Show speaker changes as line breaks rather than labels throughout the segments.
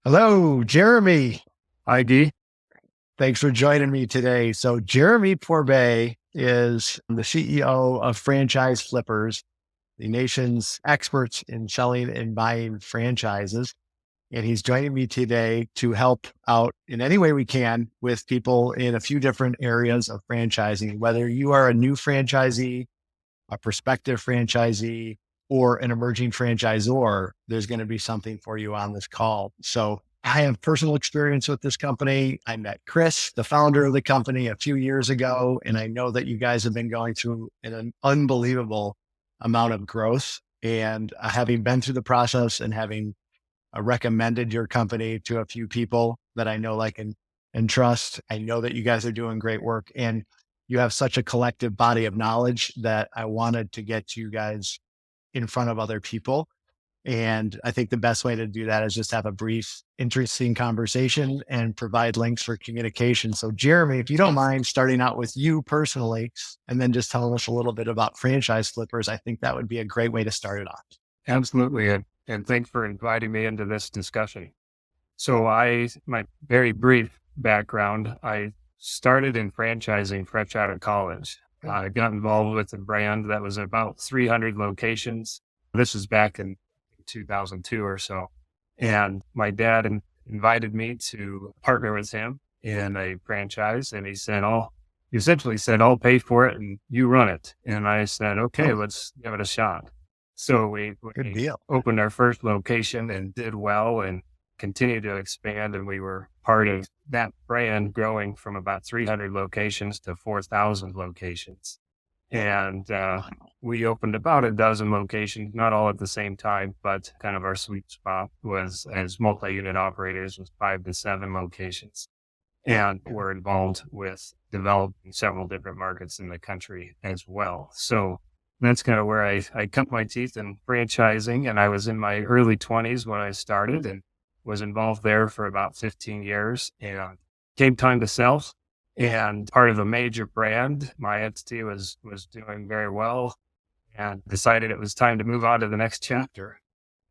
Hello, Jeremy.
ID.
Thanks for joining me today. So, Jeremy Pourbaix is the CEO of Franchise Flippers, the nation's experts in selling and buying franchises. And he's joining me today to help out in any way we can with people in a few different areas of franchising, whether you are a new franchisee, a prospective franchisee, or an emerging franchisor, there's going to be something for you on this call. So I have personal experience with this company. I met Chris, the founder of the company, a few years ago, and I know that you guys have been going through an unbelievable amount of growth. And having been through the process and having recommended your company to a few people that I know, like, and trust, I know that you guys are doing great work. And you have such a collective body of knowledge that I wanted to get you guys in front of other people. And I think the best way to do that is just have a brief, interesting conversation and provide links for communication. So, Jeremy, if you don't mind starting out with you personally, and then just telling us a little bit about Franchise Flippers, I think that would be a great way to start it off.
Absolutely. And thanks for inviting me into this discussion. So my very brief background, I started in franchising fresh out of college. I got involved with a brand that was about 300 locations. This was back in 2002 or so. And my dad invited me to partner with him in a franchise. And he essentially said, I'll pay for it and you run it. And I said, okay,
Oh,
let's give it a shot. So
good
we
deal.
opened our first location and did well and continued to expand. And we were part of that brand growing from about 300 locations to 4,000 locations. And we opened about a dozen locations, not all at the same time, but kind of our sweet spot was as multi-unit operators was 5 to 7 locations. And we're involved with developing several different markets in the country as well. So that's kind of where I cut my teeth in franchising. And I was in my early 20s when I started and was involved there for about 15 years. And came time to sell. And part of a major brand, my entity was doing very well and decided it was time to move on to the next chapter.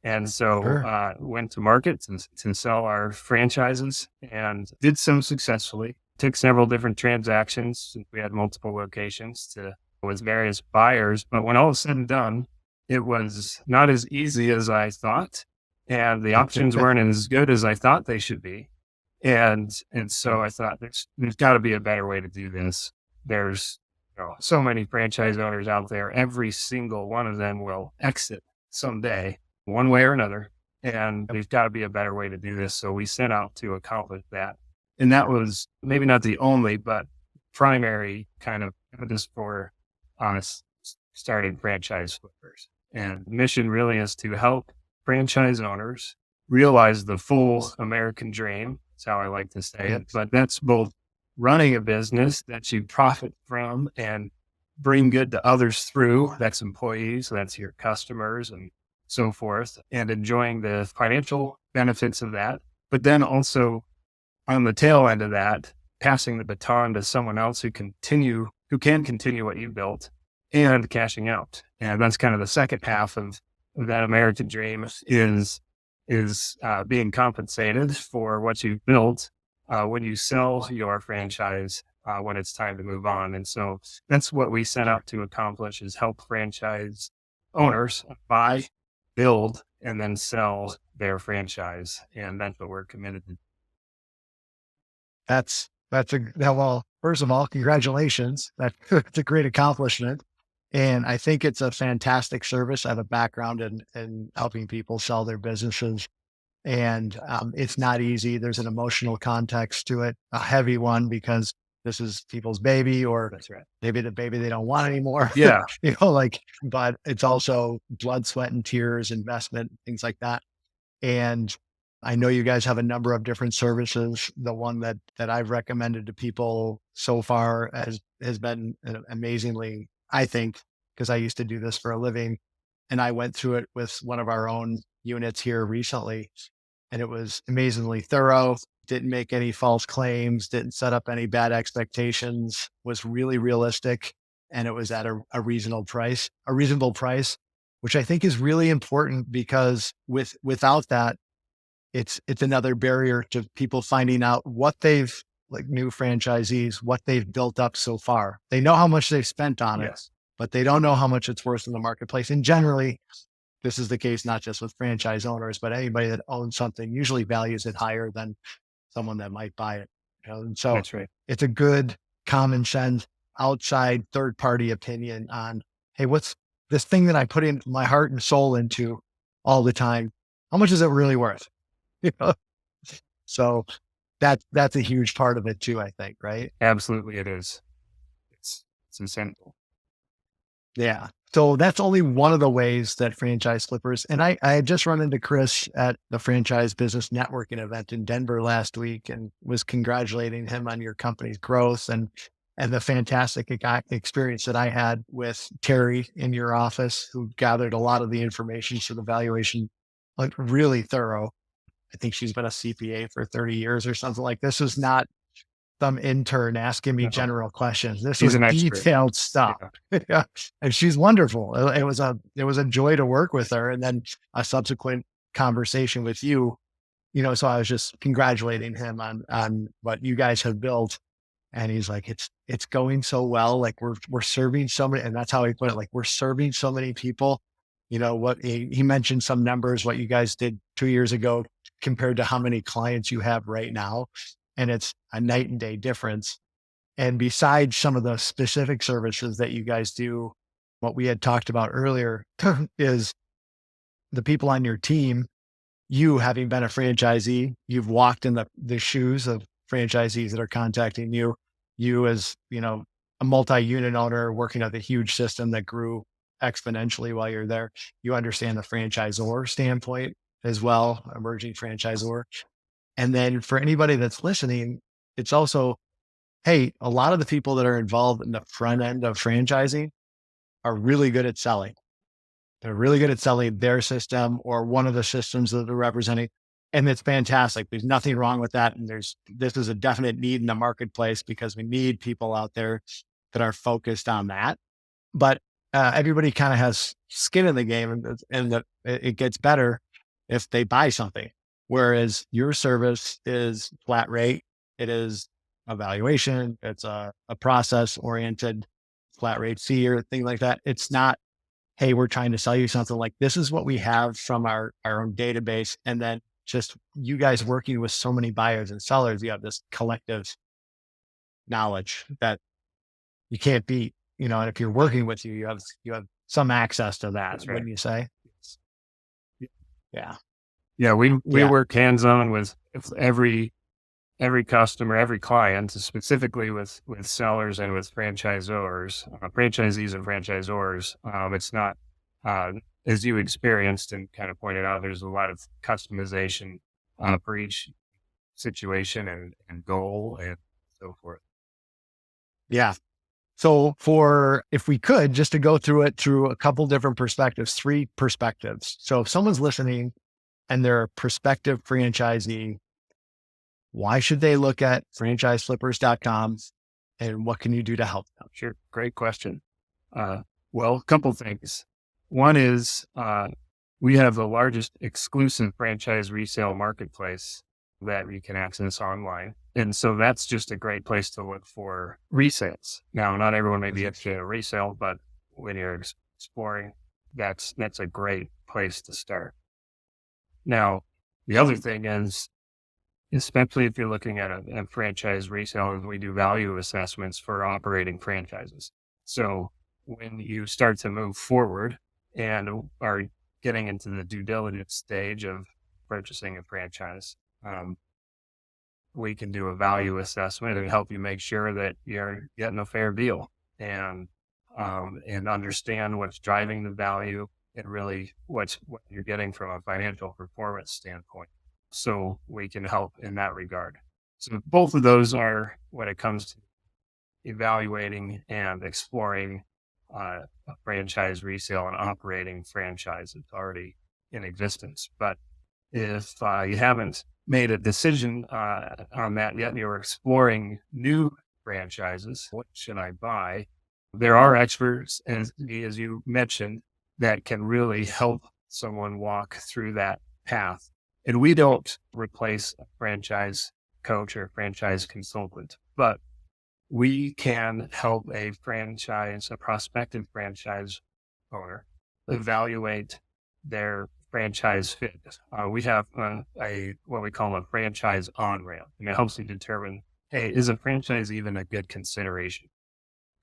And so
Sure.
went to market to sell our franchises and did so successfully. Took several different transactions since we had multiple locations to with various buyers. But when all was said and done, it was not as easy as I thought. And the options weren't as good as I thought they should be. And so I thought there's got to be a better way to do this. There's so many franchise owners out there. Every single one of them will exit someday, one way or another. And there's got to be a better way to do this. So we set out to accomplish that. And that was maybe not the only, but primary kind of impetus for us starting Franchise Flippers. And the mission really is to help franchise owners realize the full American dream. That's how I like to say it. But that's both running a business that you profit from and bring good to others through. That's employees, that's your customers and so forth, and enjoying the financial benefits of that. But then also on the tail end of that, passing the baton to someone else who can continue what you built and cashing out. And that's kind of the second half of that American dream is being compensated for what you've built when you sell your franchise when it's time to move on. And so that's what we set out to accomplish: is help franchise owners buy, build, and then sell their franchise. And that's what we're committed to.
Well, first of all, congratulations. That's a great accomplishment. And I think it's a fantastic service. I have a background in helping people sell their businesses. And it's not easy. There's an emotional context to it, a heavy one, because this is people's baby, or
That's right.
maybe the baby they don't want anymore.
Yeah.
But it's also blood, sweat, and tears, investment, things like that. And I know you guys have a number of different services. The one that I've recommended to people so far has been amazingly, I think, because I used to do this for a living, and I went through it with one of our own units here recently, and it was amazingly thorough. Didn't make any false claims, didn't set up any bad expectations, was really realistic, and it was at a reasonable price, which I think is really important, because without that, it's another barrier to people finding out what they've, like new franchisees, what they've built up so far. They know how much they've spent on it,
Yes,
but they don't know how much it's worth in the marketplace. And generally, this is the case not just with franchise owners, but anybody that owns something usually values it higher than someone that might buy it. And so
that's right.
it's a good common sense outside third party opinion on, hey, what's this thing that I put in my heart and soul into all the time? How much is it really worth? You know? So that's a huge part of it too, I think, right?
Absolutely, it is. It's essential.
Yeah. So that's only one of the ways that franchise flippers, and I had just run into Chris at the Franchise Business Networking event in Denver last week and was congratulating him on your company's growth and the fantastic experience that I had with Terry in your office, who gathered a lot of the information for the valuation, like really thorough. I think she's been a CPA for 30 years or something. Like this was not some intern asking me
No,
general questions. This
she's
was
an expert.
detailed stuff.
Yeah,
Yeah. And she's wonderful. It was a joy to work with her. And then a subsequent conversation with you, so I was just congratulating him on what you guys have built. And he's like, it's going so well. Like we're serving so many, and that's how he put it. Like we're serving so many people. What he mentioned some numbers, what you guys did 2 years ago compared to how many clients you have right now. And it's a night and day difference. And besides some of the specific services that you guys do, what we had talked about earlier is the people on your team. You having been a franchisee, you've walked in the shoes of franchisees that are contacting you. You as, a multi-unit owner working at a huge system that grew exponentially while you're there. You understand the franchisor standpoint as well, emerging franchisor. And then for anybody that's listening, it's also, hey, a lot of the people that are involved in the front end of franchising are really good at selling. They're really good at selling their system or one of the systems that they're representing. And it's fantastic. There's nothing wrong with that. And this is a definite need in the marketplace because we need people out there that are focused on that. But everybody kind of has skin in the game, it gets better if they buy something. Whereas your service is flat rate, it is a valuation, it's a process oriented flat rate fee or thing like that. It's not, hey, we're trying to sell you something. Like this is what we have from our own database, and then just you guys working with so many buyers and sellers, you have this collective knowledge that you can't beat, and if you're working with you, you have some access to that,
that's right.
wouldn't you say?
Yes.
Yeah.
Yeah, we
Yeah.
work hands on with every customer, every client, specifically with sellers and with franchisors, franchisees and franchisors. It's not, as you experienced and kind of pointed out, there's a lot of customization for each situation and goal and so forth.
Yeah. So if we could just to go through it through a couple different perspectives, 3 perspectives. So if someone's listening and they're a prospective franchisee, why should they look at franchiseflippers.com and what can you do to help them?
Sure. Great question. Well, a couple things. One is we have the largest exclusive franchise resale marketplace that you can access online. And so that's just a great place to look for resales. Now, not everyone may be interested in a resale, but when you're exploring, that's a great place to start. Now, the other thing is, especially if you're looking at a franchise resale, we do value assessments for operating franchises. So when you start to move forward and are getting into the due diligence stage of purchasing a franchise, we can do a value assessment and help you make sure that you're getting a fair deal and understand what's driving the value and really what you're getting from a financial performance standpoint. So we can help in that regard. So both of those are when it comes to evaluating and exploring a franchise resale and operating franchise that's already in existence. But if you haven't made a decision on that yet and you're exploring new franchises, what should I buy? There are experts, as you mentioned, that can really help someone walk through that path And we don't replace a franchise coach or franchise consultant, but we can help a prospective franchise owner evaluate their franchise fit. We have what we call a franchise on-ramp, and it helps you determine, hey, is a franchise even a good consideration?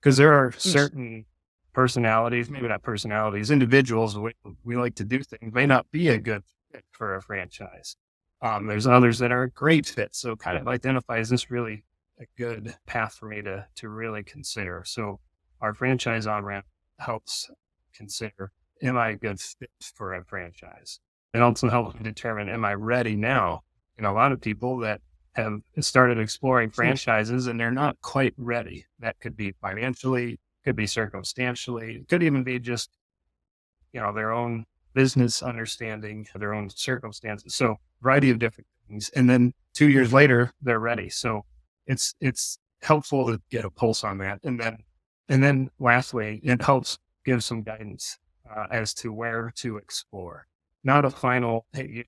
Because there are certain personalities, maybe not personalities, individuals, the way we like to do things may not be a good fit for a franchise. There's others that are a great fit. So kind of identify, is this really a good path for me to really consider? So our franchise on-ramp helps consider, am I a good fit for a franchise? It also helps me determine, am I ready now? A lot of people that have started exploring franchises and they're not quite ready. That could be financially, could be circumstantially, it could even be just, their own business understanding, their own circumstances. So variety of different things. And then 2 years later, they're ready. So it's helpful to get a pulse on that. And then lastly, it helps give some guidance as to where to explore. Not a final, hey, you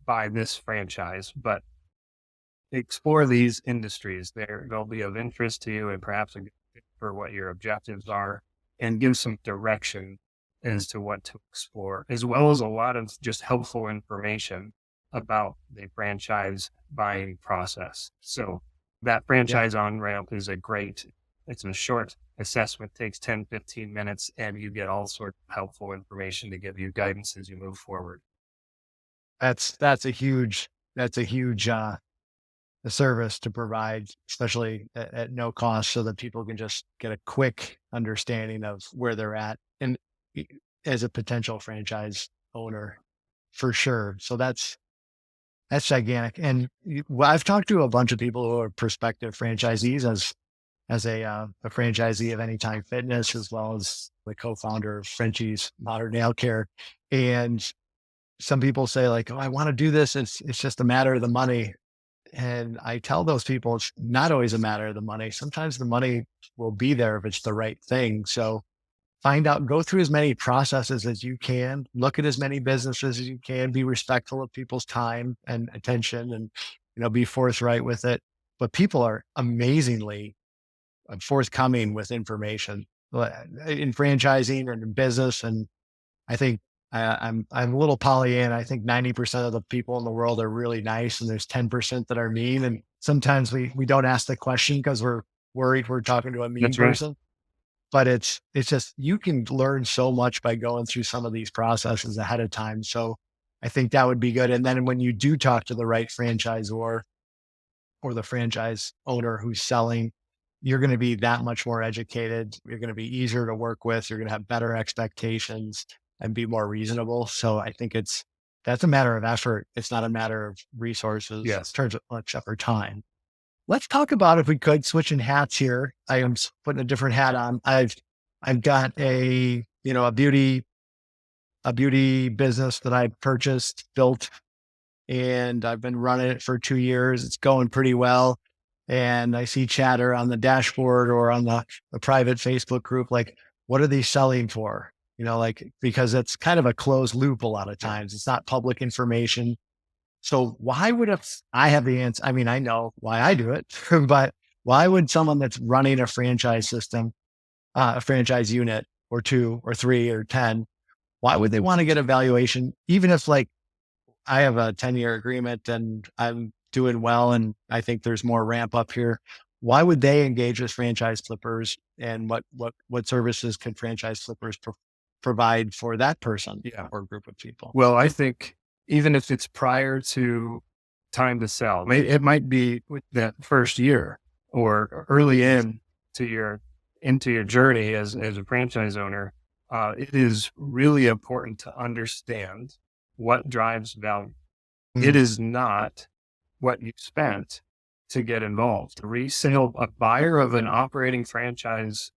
buy this franchise, but explore these industries. They'll be of interest to you and perhaps a good fit for what your objectives are, and give some direction as to what to explore, as well as a lot of just helpful information about the franchise buying process. So that franchise on-ramp is it's a short assessment, takes 10, 15 minutes, and you get all sorts of helpful information to give you guidance as you move forward.
That's a huge service to provide, especially at no cost, so that people can just get a quick understanding of where they're at, and as a potential franchise owner, for sure. So that's gigantic. And well, I've talked to a bunch of people who are prospective franchisees as a franchisee of Anytime Fitness, as well as the co-founder of Frenchie's Modern Nail Care. And some people say like, "Oh, I want to do this. It's just a matter of the money." And I tell those people it's not always a matter of the money. Sometimes the money will be there if it's the right thing. So go through as many processes as you can, look at as many businesses as you can, be respectful of people's time and attention, and, be forthright with it. But people are amazingly forthcoming with information in franchising and in business. And I think I'm a little Pollyanna. I think 90% of the people in the world are really nice, and there's 10% that are mean. And sometimes we don't ask the question because we're worried we're talking to a mean
That's right.
person. But it's just, you can learn so much by going through some of these processes ahead of time. So I think that would be good. And then when you do talk to the right franchisor or the franchise owner who's selling, you're going to be that much more educated. You're going to be easier to work with. You're going to have better expectations and be more reasonable. So I think that's a matter of effort. It's not a matter of resources.
Yes.
In terms of except for time. Let's talk about, if we could, switching hats here. I am putting a different hat on. I've got a beauty business that I purchased, built, and I've been running it for 2 years. It's going pretty well. And I see chatter on the dashboard or on the private Facebook group, like, what are they selling for? Because it's kind of a closed loop a lot of times. It's not public information. So why would I have the answer? I mean, I know why I do it, but why would someone that's running a franchise system, a franchise unit or 2 or 3 or 10, why would they want to get a valuation? Even if, like, I have a 10-year agreement and I'm doing well, and I think there's more ramp up here. Why would they engage with franchise flippers, and what services can franchise flippers provide for that person or group of people?
Well, I think even if it's prior to time to sell, it might be with that first year or early into your journey as a franchise owner. It is really important to understand what drives value. It is not what you spent to get involved. A buyer of an operating franchise,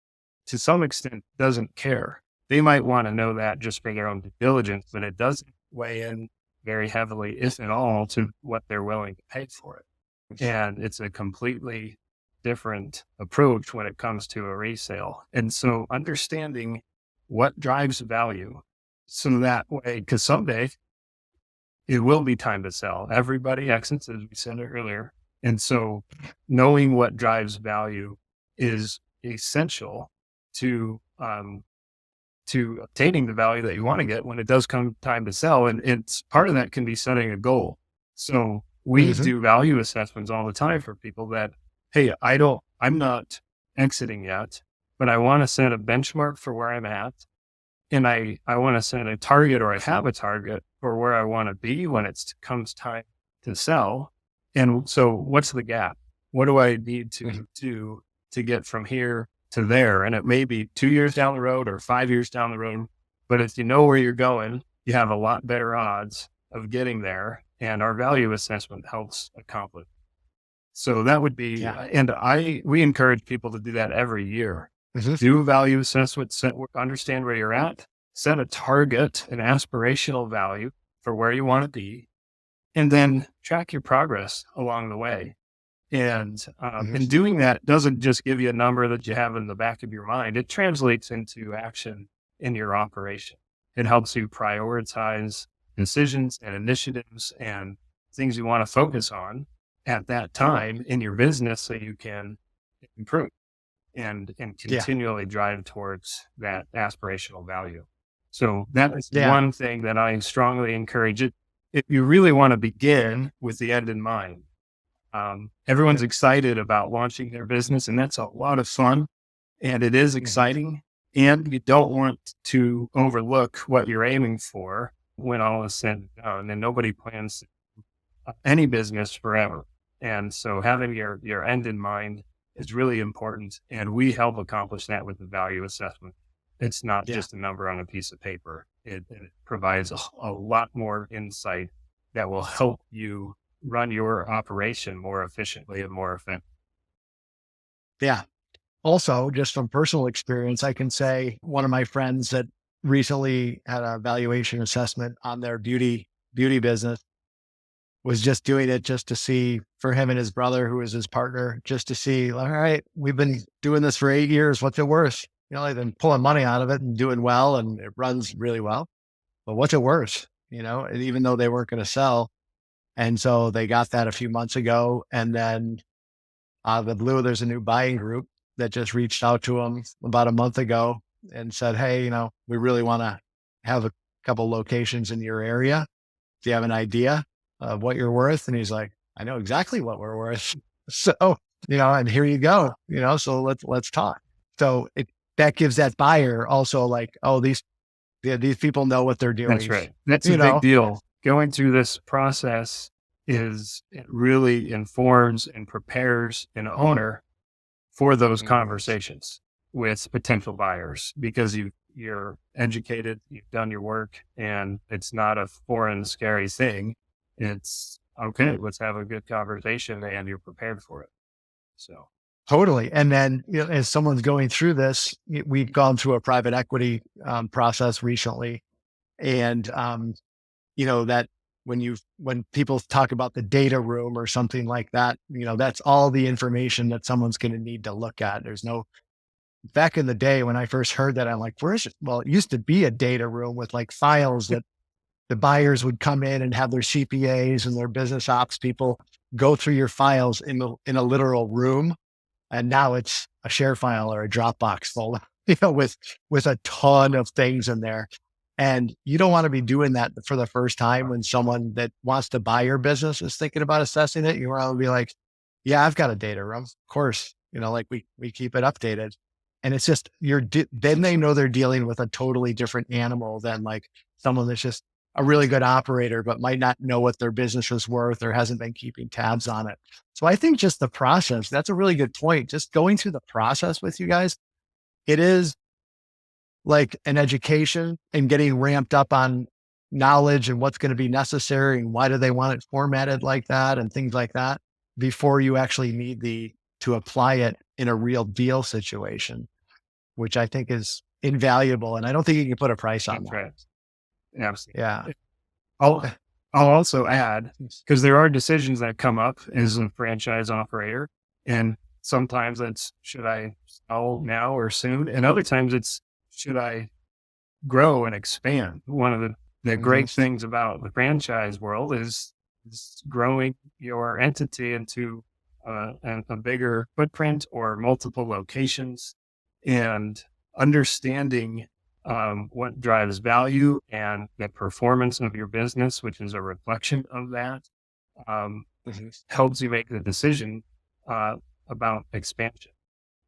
to some extent, doesn't care. They might want to know that just for their own due diligence, but it doesn't weigh in very heavily, if at all, to what they're willing to pay for it. And it's a completely different approach when it comes to a resale. And so understanding what drives value, so that way, because someday it will be time to sell. Everybody exits, as we said earlier. And so knowing what drives value is essential to obtaining the value that you want to get when it does come time to sell. And it's part of that can be setting a goal. So we do value assessments all the time for people that, hey, I'm not exiting yet, but I want to set a benchmark for where I'm at. And I want to set a target, or I have a target for where I want to be when it comes time to sell. And so what's the gap? What do I need to do to get from here to there? And it may be 2 years down the road or 5 years down the road, but if you know where you're going, you have a lot better odds of getting there. And our value assessment helps accomplish. So that would be, and we encourage people to do that every year. Do a value assessment, understand where you're at, set a target, an aspirational value for where you want to be, and then track your progress along the way. And doing that doesn't just give you a number that you have in the back of your mind. It translates into action in your operation. It helps you prioritize decisions and initiatives and things you want to focus on at that time in your business so you can improve and continually drive towards that aspirational value. So that is one thing that I strongly encourage. If you really want to begin with the end in mind, everyone's excited about launching their business, and that's a lot of fun, and it is exciting. And you don't want to overlook what you're aiming for when all is said and done. And nobody plans any business forever. And so having your end in mind is really important. And we help accomplish that with the value assessment. It's not just a number on a piece of paper. It provides a lot more insight that will help you run your operation more efficiently and more effectively.
Yeah. Also, just from personal experience, I can say one of my friends that recently had a valuation assessment on their beauty business was just doing it just to see, for him and his brother, who was his partner, just to see, all right, we've been doing this for 8 years. What's it worth? They've been pulling money out of it and doing well, and it runs really well. But what's it worth? And even though they weren't going to sell. And so they got that a few months ago. And then out of the blue, there's a new buying group that just reached out to them about a month ago and said, hey, we really want to have a couple locations in your area. Do you have an idea of what you're worth? And he's like, I know exactly what we're worth. So, and here you go, so let's talk. So that gives that buyer also like, oh, these people know what they're doing.
That's right. That's a big deal. Going through this process it really informs and prepares an owner for those conversations with potential buyers, because you're educated, you've done your work, and it's not a foreign, scary thing. It's okay, let's have a good conversation, and you're prepared for it. So
totally. And then as someone's going through this, we've gone through a private equity process recently. And, that when people talk about the data room or something like that, that's all the information that someone's going to need to look at. Back in the day when I first heard that, I'm like, where is it? Well, it used to be a data room with like files that the buyers would come in and have their CPAs and their business ops people go through your files in a literal room. And now it's a share file or a Dropbox folder, with a ton of things in there. And you don't want to be doing that for the first time when someone that wants to buy your business is thinking about assessing it. You want to be like, yeah, I've got a data room. Of course, like we keep it updated. And it's just, then they know they're dealing with a totally different animal than like someone that's just a really good operator, but might not know what their business is worth or hasn't been keeping tabs on it. So I think just the process, that's a really good point. Just going through the process with you guys, it is like an education and getting ramped up on knowledge and what's going to be necessary and why do they want it formatted like that and things like that before you actually need to apply it in a real deal situation, which I think is invaluable. And I don't think you can put a price on that.
Right. Absolutely.
Yeah.
I'll also add, because there are decisions that come up as a franchise operator, and sometimes it's, should I sell now or soon? And other times it's, should I grow and expand? One of the the
Hmm.
great things about the franchise world is growing your entity into a bigger footprint or multiple locations, and understanding what drives value and the performance of your business, which is a reflection of that, um,
Hmm.
helps you make the decision uh, about expansion.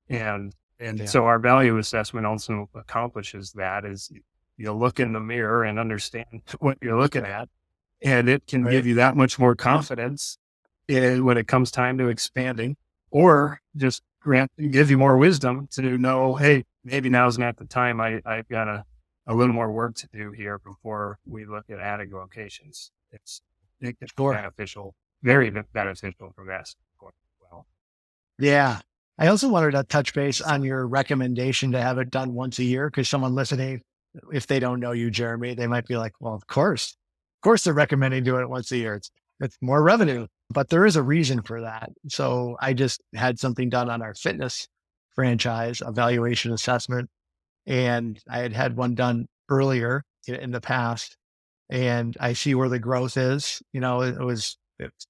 And
Yeah.
so our value assessment also accomplishes that. Is you look in the mirror and understand what you're looking at, and it can
Right.
give you that much more confidence when it comes time to expanding, or just give you more wisdom to know, hey, maybe now's not the time. I've got a little more work to do here before we look at adding locations. It can be
Sure.
beneficial, very beneficial from that standpoint as well.
Yeah. I also wanted to touch base on your recommendation to have it done once a year, because someone listening, if they don't know you, Jeremy, they might be like, well, of course they're recommending doing it once a year. It's more revenue, but there is a reason for that. So I just had something done on our fitness franchise, a valuation assessment, and I had had one done earlier in the past, and I see where the growth is. It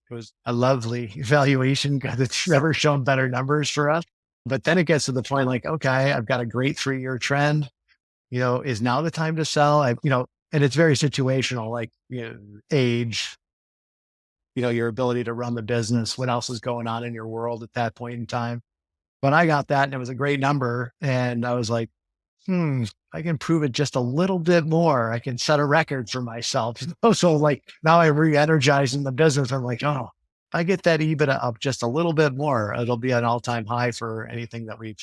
was a lovely valuation because it's never shown better numbers for us. But then it gets to the point like, okay, I've got a great 3-year trend. Is now the time to sell? And it's very situational, like, age, your ability to run the business, what else is going on in your world at that point in time. But I got that and it was a great number. And I was like, I can prove it just a little bit more. I can set a record for myself. So like now I'm re-energized in the business. I'm like, oh, if I get that EBITDA up just a little bit more, it'll be an all-time high for anything that we've,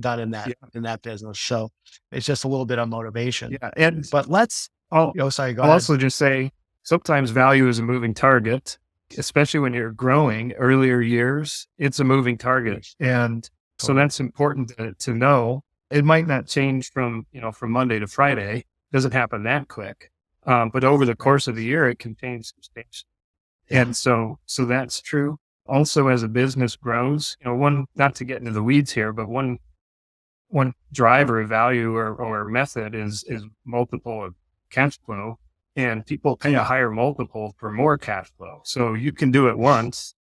done in that,
Yeah,
in that business. So it's just a little bit of motivation.
yeah, and
But let's,
I'll
sorry, go
I'll
ahead.
also just say sometimes value is a moving target, especially when you're growing earlier years. It's a moving target.
Yes,
And so
totally.
that's important to know. It might not change from Monday to Friday. It doesn't happen that quick. But over the
Right.
course of the year, it can change substantially.
Yeah.
And so that's true. Also, as a business grows, not to get into the weeds here, but one driver of value or method is multiple of cash flow, and people pay a higher multiple for more cash flow. So you can do it once,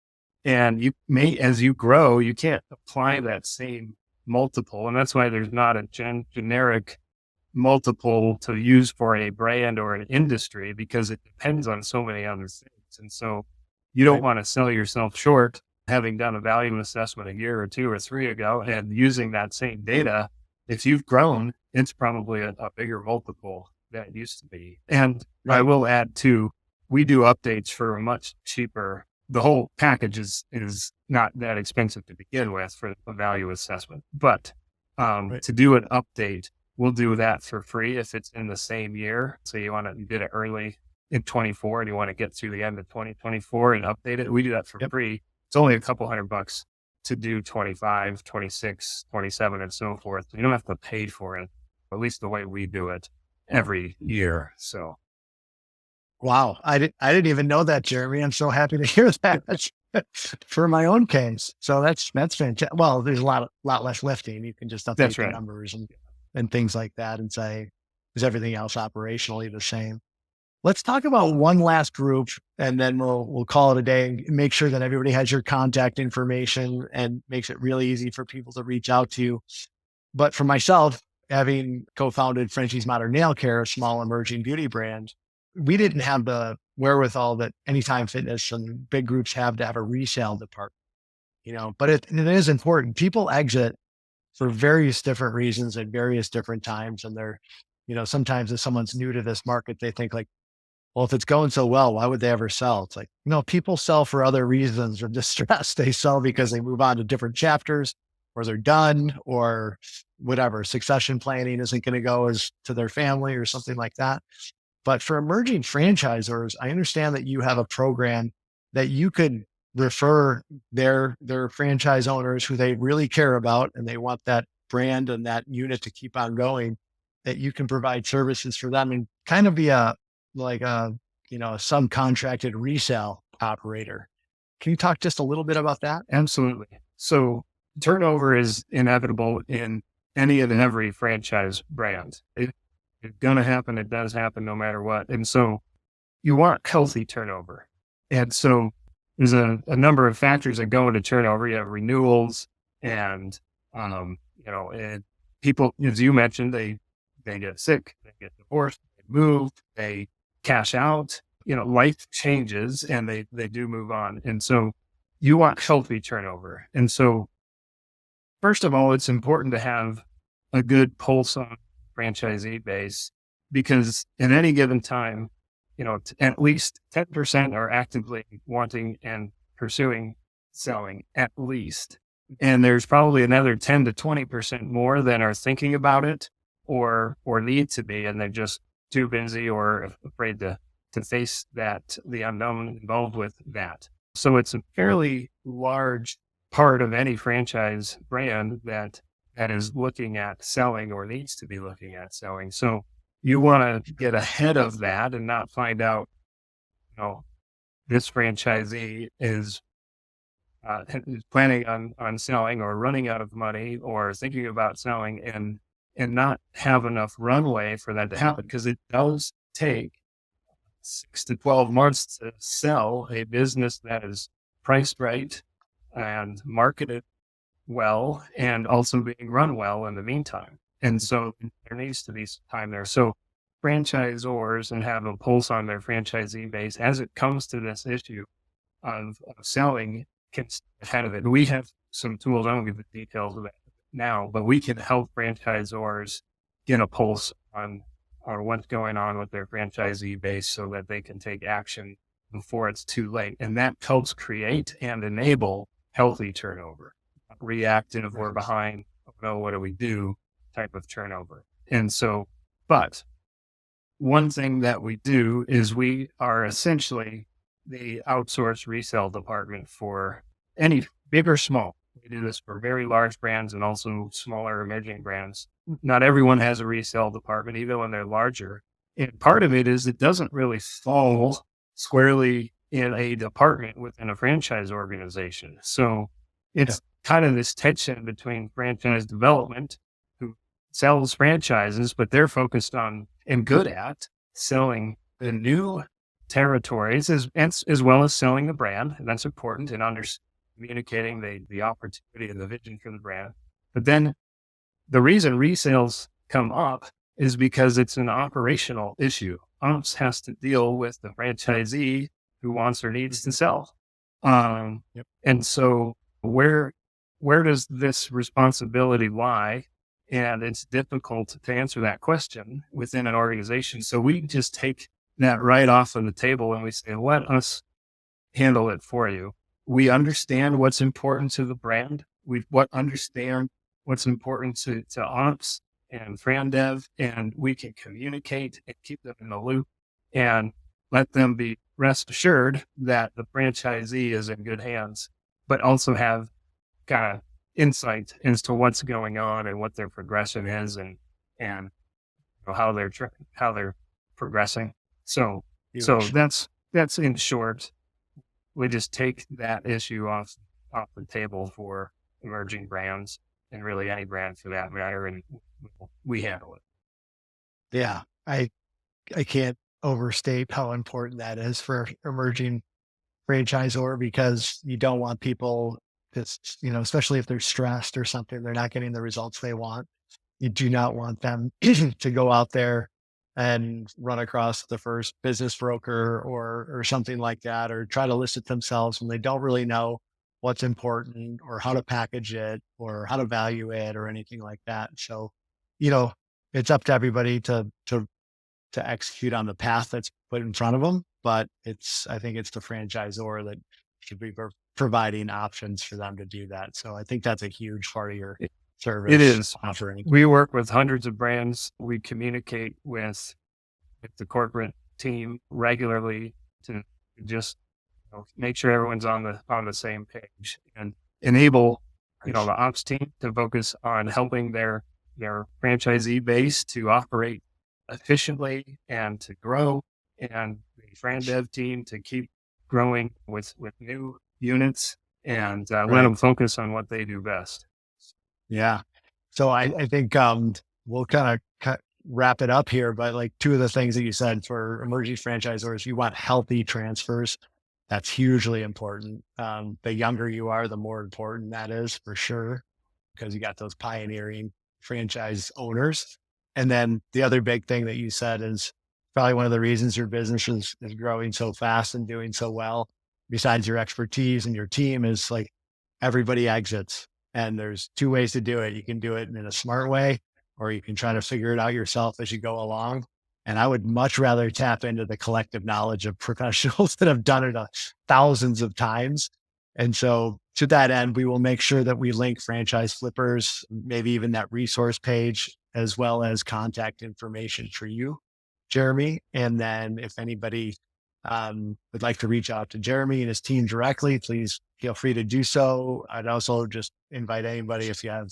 and you may, as you grow, you can't apply that same multiple. And that's why there's not a generic multiple to use for a brand or an industry, because it depends on so many other things. And so you don't
Right.
want to sell yourself short having done a value assessment a year or 2 or 3 ago and using that same data. If you've grown, it's probably a bigger multiple than it used to be. And I
Right.
will add too, we do updates for a much cheaper. The whole package is not that expensive to begin with for a value assessment, but
Right.
to do an update, we'll do that for free if it's in the same year. So you did it early in 24 and you want to get through the end of 2024 and update it. We do that for
Yep.
free. It's only a couple $100 to do 25, 26, 27, and so forth. You don't have to pay for it, at least the way we do it every year. So
Wow. I didn't even know that, Jeremy. I'm so happy to hear that for my own case. So that's fantastic. Well, there's a lot less lifting. You can just update
that's
the
right.
numbers and things like that and say, is everything else operationally the same? Let's talk about one last group and then we'll call it a day and make sure that everybody has your contact information and makes it really easy for people to reach out to you. But for myself, having co-founded Frenchie's Modern Nail Care, a small emerging beauty brand, we didn't have the wherewithal that Anytime Fitness and big groups have to have a resale department, but it is important. People exit for various different reasons at various different times. And sometimes if someone's new to this market, they think like, well, if it's going so well, why would they ever sell? It's like, no, people sell for other reasons or distress. They sell because they move on to different chapters or they're done or whatever. Succession planning isn't going to go as to their family or something like that. But for emerging franchisors, I understand that you have a program that you could refer their franchise owners who they really care about and they want that brand and that unit to keep on going, that you can provide services for them and kind of be like a subcontracted resale operator. Can you talk just a little bit about that?
Absolutely. So turnover is inevitable in any and every franchise brand. It's going to happen. It does happen no matter what. And so you want healthy turnover. And so there's a number of factors that go into turnover. You have renewals and, and people, as you mentioned, they get sick, they get divorced, they move, they cash out, life changes and they do move on. And so you want healthy turnover. And so first of all, it's important to have a good pulse on franchisee base because at any given time, at least 10% are actively wanting and pursuing selling at least. And there's probably another 10 to 20% more that are thinking about it or need to be, and they're just too busy or afraid to face the unknown involved with that. So it's a fairly large part of any franchise brand that is looking at selling or needs to be looking at selling. So you want to get ahead of that and not find out, this franchisee is planning on selling or running out of money or thinking about selling and not have enough runway for that to happen, because it does take 6 to 12 months to sell a business that is priced right and marketed well and also being run well in the meantime. And so there needs to be some time there. So franchisors and have a pulse on their franchisee base as it comes to this issue of selling can stay ahead of it. We have some tools. I won't give the details of that now, but we can help franchisors get a pulse on what's going on with their franchisee base so that they can take action before it's too late. And that helps create and enable healthy turnover, reactive or behind, oh no, what do we do type of turnover. And so, but one thing that we do is we are essentially the outsourced resale department for any big or small. We do this for very large brands and also smaller emerging brands. Not everyone has a resale department, even when they're larger. And part of it is it doesn't really fall squarely in a department within a franchise organization. So it's kind of this tension between franchise development, who sells franchises, but they're focused on and good at selling the new territories as well as selling the brand. And that's important in communicating the opportunity and the vision for the brand. But then the reason resales come up is because it's an operational issue. Ops has to deal with the franchisee who wants or needs to sell. And so where does this responsibility lie? And it's difficult to answer that question within an organization. So we just take that right off of the table and we say, let us handle it for you. We understand what's important to the brand. We understand what's important to ops and fran dev, and we can communicate and keep them in the loop and let them be rest assured that the franchisee is in good hands, but also have kind of insight as to what's going on and what their progression is and how they're progressing. So that's in short. We just take that issue off the table for emerging brands and really any brand for that matter, and we handle it.
Yeah, I can't overstate how important that is for emerging franchisor, because you don't want people just, especially if they're stressed or something, they're not getting the results they want. You do not want them to go out there and run across the first business broker or something like that, or try to list it themselves when they don't really know what's important or how to package it or how to value it or anything like that. So, it's up to everybody to execute on the path that's put in front of them. But I think it's the franchisor that should be providing options for them to do that. So I think that's a huge part of your service.
It is
offering.
We work with hundreds of brands. We communicate with the corporate team regularly to just make sure everyone's on the same page and enable the ops team to focus on helping their franchisee base to operate efficiently and to grow, and the fran dev team to keep growing with new units and let them focus on what they do best.
Yeah. So I think we'll kind of wrap it up here, but like two of the things that you said for emerging franchisors, you want healthy transfers. That's hugely important. The younger you are, the more important that is for sure, because you got those pioneering franchise owners. And then the other big thing that you said is probably one of the reasons your business is growing so fast and doing so well, besides your expertise and your team, is like everybody exits. And there's two ways to do it. You can do it in a smart way, or you can try to figure it out yourself as you go along. And I would much rather tap into the collective knowledge of professionals that have done it thousands of times. And so to that end, we will make sure that we link franchise flippers, maybe even that resource page, as well as contact information for you, Jeremy. And then if anybody would like to reach out to Jeremy and his team directly, please feel free to do so. I'd also just invite anybody, if you have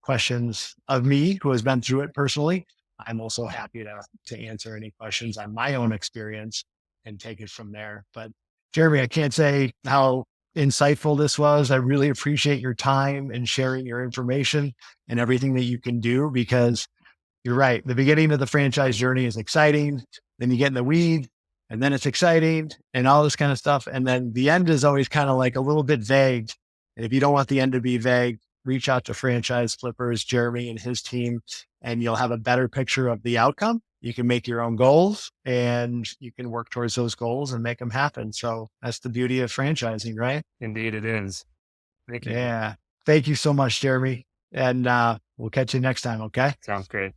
questions of me who has been through it personally, I'm also happy to answer any questions on my own experience and take it from there. But Jeremy, I can't say how insightful this was. I really appreciate your time and sharing your information and everything that you can do, because you're right. The beginning of the franchise journey is exciting. Then you get in the weeds, and then it's exciting and all this kind of stuff. And then the end is always kind of like a little bit vague. And if you don't want the end to be vague, reach out to Franchise Flippers, Jeremy and his team, and you'll have a better picture of the outcome. You can make your own goals and you can work towards those goals and make them happen. So that's the beauty of franchising, right?
Indeed, it is. Thank you.
Yeah. Thank you so much, Jeremy. And we'll catch you next time. Okay.
Sounds great.